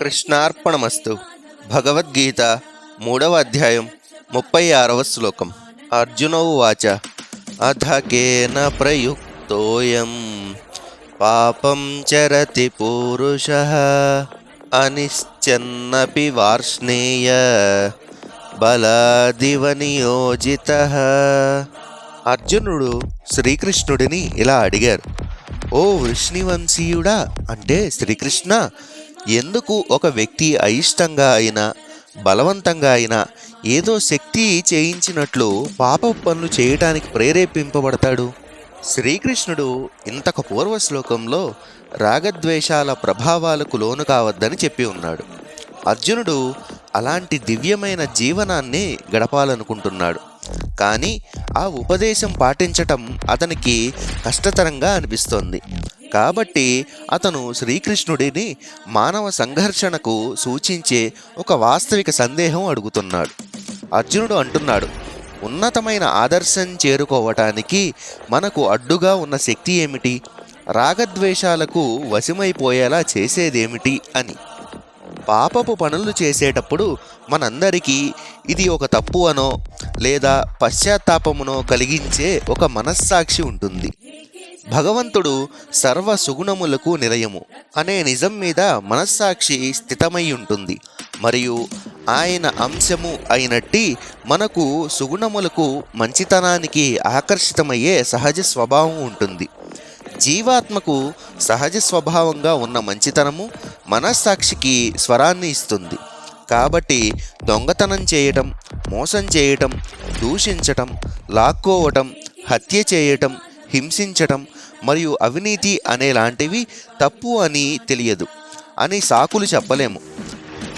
కృష్ణార్పణమస్తు. భగవద్గీత 3వ అధ్యాయం 36వ శ్లోకం. అర్జున ఉవాచ అథ కేన ప్రయుక్తోయం పాపం చరతి పూరుషః అనిశ్చన్నపి వార్ష్ణేయ బలాదివ నియోజితః. అర్జునుడు శ్రీకృష్ణుడిని ఇలా అడిగారు, ఓ వృష్ణివంశీయుడా, అంటే శ్రీకృష్ణ, ఎందుకు ఒక వ్యక్తి అయిష్టంగా అయినా బలవంతంగా అయినా ఏదో శక్తి చేయించినట్లు పాప పనులు చేయటానికి ప్రేరేపింపబడతాడు? శ్రీకృష్ణుడు ఇంతకు పూర్వ శ్లోకంలో రాగద్వేషాల ప్రభావాలకు లోను కావద్దని చెప్పి ఉన్నాడు. అర్జునుడు అలాంటి దివ్యమైన జీవనాన్ని గడపాలనుకుంటున్నాడు. కానీ ఆ ఉపదేశం పాటించటం అతనికి కష్టతరంగా అనిపిస్తోంది. కాబట్టి అతను శ్రీకృష్ణుడిని మానవ సంఘర్షణకు సూచించే ఒక వాస్తవిక సందేహం అడుగుతున్నాడు. అర్జునుడు అంటున్నాడు, ఉన్నతమైన ఆదర్శం చేరుకోవటానికి మనకు అడ్డుగా ఉన్న శక్తి ఏమిటి? రాగద్వేషాలకు వశమైపోయేలా చేసేదేమిటి అని. పాపపు పనులు చేసేటప్పుడు మనందరికీ ఇది ఒక తప్పు అనో లేదా పశ్చాత్తాపమునో కలిగించే ఒక మనస్సాక్షి ఉంటుంది. భగవంతుడు సర్వ సుగుణములకు నిలయము అనే నిజం మీద మనస్సాక్షి స్థితమై ఉంటుంది. మరియు ఆయన అంశము అయినట్టి మనకు సుగుణములకు, మంచితనానికి ఆకర్షితమయ్యే సహజ స్వభావం ఉంటుంది. జీవాత్మకు సహజ స్వభావంగా ఉన్న మంచితనము మనస్సాక్షికి స్వరాన్ని ఇస్తుంది. కాబట్టి దొంగతనం చేయటం, మోసం చేయటం, దూషించటం, లాక్కోవటం, హత్య చేయటం, హింసించటం మరియు అవినీతి అనేలాంటివి తప్పు అని తెలియదు అని సాకులు చెప్పలేము.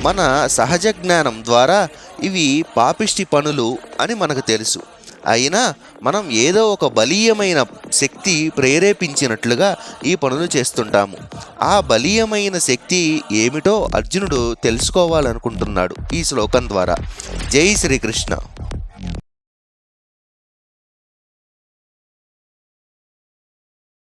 మన సహజ జ్ఞానం ద్వారా ఇవి పాపిష్టి పనులు అని మనకు తెలుసు. అయినా మనం ఏదో ఒక బలీయమైన శక్తి ప్రేరేపించినట్లుగా ఈ పనులు చేస్తుంటాము. ఆ బలీయమైన శక్తి ఏమిటో అర్జునుడు తెలుసుకోవాలనుకుంటున్నాడు ఈ శ్లోకం ద్వారా. జై శ్రీకృష్ణ.